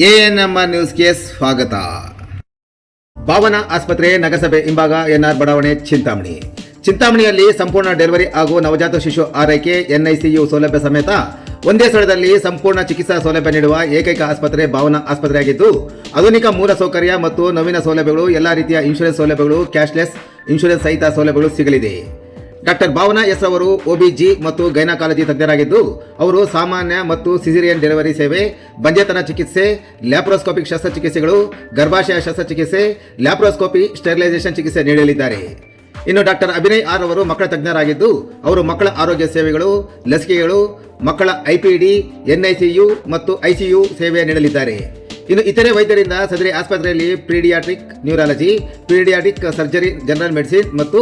ANMR ನ್ಯೂಸ್ಗೆ ಸ್ವಾಗತ. ಭಾವನಾ ಆಸ್ಪತ್ರೆ ನಗರಸಭೆ ಹಿಂಭಾಗ ಎನ್ಆರ್ ಬಡಾವಣೆ ಚಿಂತಾಮಣಿಯಲ್ಲಿ ಸಂಪೂರ್ಣ ಡೆಲಿವರಿ ಹಾಗೂ ನವಜಾತ ಶಿಶು ಆರೈಕೆ ಎನ್ಐಸಿಯು ಸೌಲಭ್ಯ ಸಮೇತ ಒಂದೇ ಸ್ಥಳದಲ್ಲಿ ಸಂಪೂರ್ಣ ಚಿಕಿತ್ಸಾ ಸೌಲಭ್ಯ ನೀಡುವ ಏಕೈಕ ಆಸ್ಪತ್ರೆ ಭಾವನಾ ಆಸ್ಪತ್ರೆಯಾಗಿದ್ದು, ಆಧುನಿಕ ಮೂಲ ಸೌಕರ್ಯ ಮತ್ತು ನವೀನ ಸೌಲಭ್ಯಗಳು, ಎಲ್ಲಾ ರೀತಿಯ ಇನ್ಶೂರೆನ್ಸ್ ಸೌಲಭ್ಯಗಳು, ಕ್ಯಾಶ್ಲೆಸ್ ಇನ್ಶೂರೆನ್ಸ್ ಸಹಿತ ಸೌಲಭ್ಯಗಳು ಸಿಗಲಿದೆ. ಡಾಕ್ಟರ್ ಭಾವನಾ ಎಸ್ ಅವರು OBG ಮತ್ತು ಗೈನಕಾಲಜಿ ತಜ್ಞರಾಗಿದ್ದು, ಅವರು ಸಾಮಾನ್ಯ ಮತ್ತು ಸಿಸೇರಿಯನ್ ಡೆಲಿವರಿ ಸೇವೆ, ಬಂಜೆತನ ಚಿಕಿತ್ಸೆ, ಲ್ಯಾಪ್ರೋಸ್ಕೋಪಿಕ್ ಶಸ್ತ್ರಚಿಕಿತ್ಸೆಗಳು, ಗರ್ಭಾಶಯ ಶಸ್ತ್ರಚಿಕಿತ್ಸೆ, ಲ್ಯಾಪ್ರೋಸ್ಕೋಪಿ, ಸ್ಟೆರಿಲೈಸೇಷನ್ ಚಿಕಿತ್ಸೆ ನೀಡಲಿದ್ದಾರೆ. ಇನ್ನು ಡಾಕ್ಟರ್ ಅಭಿನಯ್ ಆರ್ ಅವರು ಮಕ್ಕಳ ತಜ್ಞರಾಗಿದ್ದು, ಅವರು ಮಕ್ಕಳ ಆರೋಗ್ಯ ಸೇವೆಗಳು, ಲಸಿಕೆಗಳು, ಮಕ್ಕಳ IPD, NICU ಮತ್ತು ICU ಸೇವೆ ನೀಡಲಿದ್ದಾರೆ. ಇನ್ನು ಇತರೆ ವೈದ್ಯರಿಂದ ಸದರಿ ಆಸ್ಪತ್ರೆಯಲ್ಲಿ paediatric neurology, paediatric surgery, general medicine ಮತ್ತು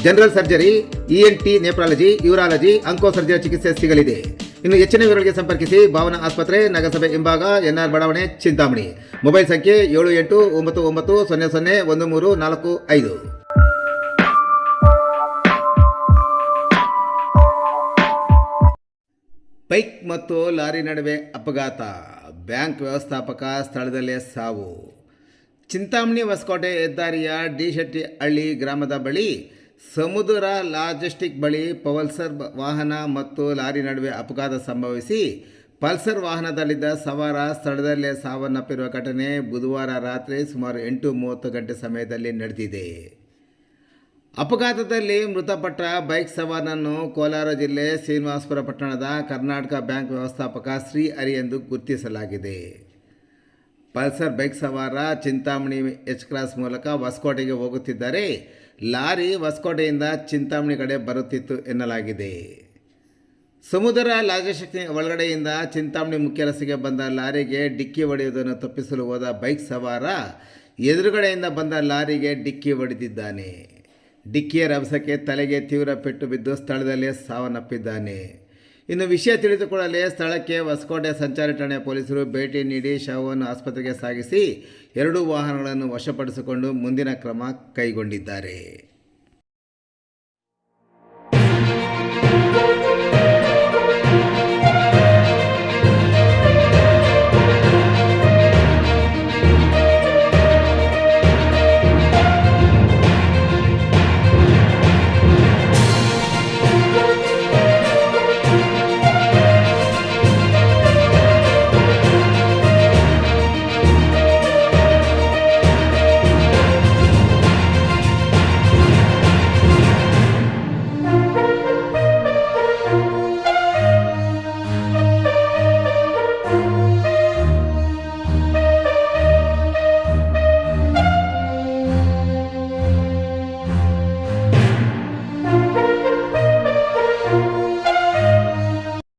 general surgery, ENT, nephrology, urology, onco surgery ಚಿಕಿತ್ಸೆ ಸಿಗಲಿದೆ. ಇನ್ನು ಹೆಚ್ಚಿನ ವಿವರಗಳಿಗೆ ಸಂಪರ್ಕಿಸಿ ಭಾವನಾ ಆಸ್ಪತ್ರೆ, ನಗರಸಭೆ ಹಿಂಭಾಗ, NR ಬಡಾವಣೆ, ಚಿಂತಾಮಣಿ. ಮೊಬೈಲ್ ಸಂಖ್ಯೆ 7899001345. ಬೈಕ್ ಮತ್ತು ಲಾರಿ ನಡುವೆ ಅಪಘಾತ, ಬ್ಯಾಂಕ್ ವ್ಯವಸ್ಥಾಪಕ ಸ್ಥಳದಲ್ಲೇ ಸಾವು. ಚಿಂತಾಮಣಿ ಹೊಸಕೋಟೆ ಹೆದ್ದಾರಿಯ ಡಿ ಶೆಟ್ಟಿಹಳ್ಳಿ ಗ್ರಾಮದ ಬಳಿ ಸಮುದ್ರ ಲಾಜಿಸ್ಟಿಕ್ ಬಳಿ ಪಲ್ಸರ್ ವಾಹನ ಮತ್ತು ಲಾರಿ ನಡುವೆ ಅಪಘಾತ ಸಂಭವಿಸಿ ಪಲ್ಸರ್ ವಾಹನದಲ್ಲಿದ್ದ ಸವಾರ ಸ್ಥಳದಲ್ಲೇ ಸಾವನ್ನಪ್ಪಿರುವ ಘಟನೆ ಬುಧವಾರ ರಾತ್ರಿ ಸುಮಾರು 8:30 ಗಂಟೆ ಸಮಯದಲ್ಲಿ ನಡೆದಿದೆ. ಅಪಘಾತದಲ್ಲಿ ಮೃತಪಟ್ಟ ಬೈಕ್ ಸವಾರನನ್ನು ಕೋಲಾರ ಜಿಲ್ಲೆ ಶ್ರೀನಿವಾಸಪುರ ಪಟ್ಟಣದ ಕರ್ನಾಟಕ ಬ್ಯಾಂಕ್ ವ್ಯವಸ್ಥಾಪಕ ಶ್ರೀ ಹರಿ ಎಂದು ಗುರುತಿಸಲಾಗಿದೆ. ಪಲ್ಸರ್ ಬೈಕ್ ಸವಾರ ಚಿಂತಾಮಣಿ H ಕ್ರಾಸ್ ಮೂಲಕ ಹೊಸಕೋಟೆಗೆ ಹೋಗುತ್ತಿದ್ದರೆ, ಲಾರಿ ಹೊಸಕೋಟೆಯಿಂದ ಚಿಂತಾಮಣಿ ಕಡೆ ಬರುತ್ತಿತ್ತು ಎನ್ನಲಾಗಿದೆ. ಸಮುದ್ರ ಲಾಜಿಸ್ಟಿಕ್ ಒಳಗಡೆಯಿಂದ ಚಿಂತಾಮಣಿ ಮುಖ್ಯ ರಸ್ತೆಗೆ ಬಂದ ಲಾರಿಗೆ ಡಿಕ್ಕಿ ಹೊಡೆಯುವುದನ್ನು ತಪ್ಪಿಸಲು ಹೋದ ಬೈಕ್ ಸವಾರ ಎದುರುಗಡೆಯಿಂದ ಬಂದ ಲಾರಿಗೆ ಡಿಕ್ಕಿ ಹೊಡೆದಿದ್ದಾನೆ. ಡಿಕ್ಕಿಯ ರಭಸಕ್ಕೆ ತಲೆಗೆ ತೀವ್ರ ಪೆಟ್ಟು ಬಿದ್ದು ಸ್ಥಳದಲ್ಲೇ ಸಾವನ್ನಪ್ಪಿದ್ದಾನೆ. ಇನ್ನು ವಿಷಯ ತಿಳಿದುಕೊಳ್ಳಲೇ ಸ್ಥಳಕ್ಕೆ ಹೊಸಕೋಟೆ ಸಂಚಾರಿ ಠಾಣೆ ಪೊಲೀಸರು ಭೇಟಿ ನೀಡಿ ಶವವನ್ನು ಆಸ್ಪತ್ರೆಗೆ ಸಾಗಿಸಿ 2 ವಾಹನಗಳನ್ನು ವಶಪಡಿಸಿಕೊಂಡು ಮುಂದಿನ ಕ್ರಮ ಕೈಗೊಂಡಿದ್ದಾರೆ.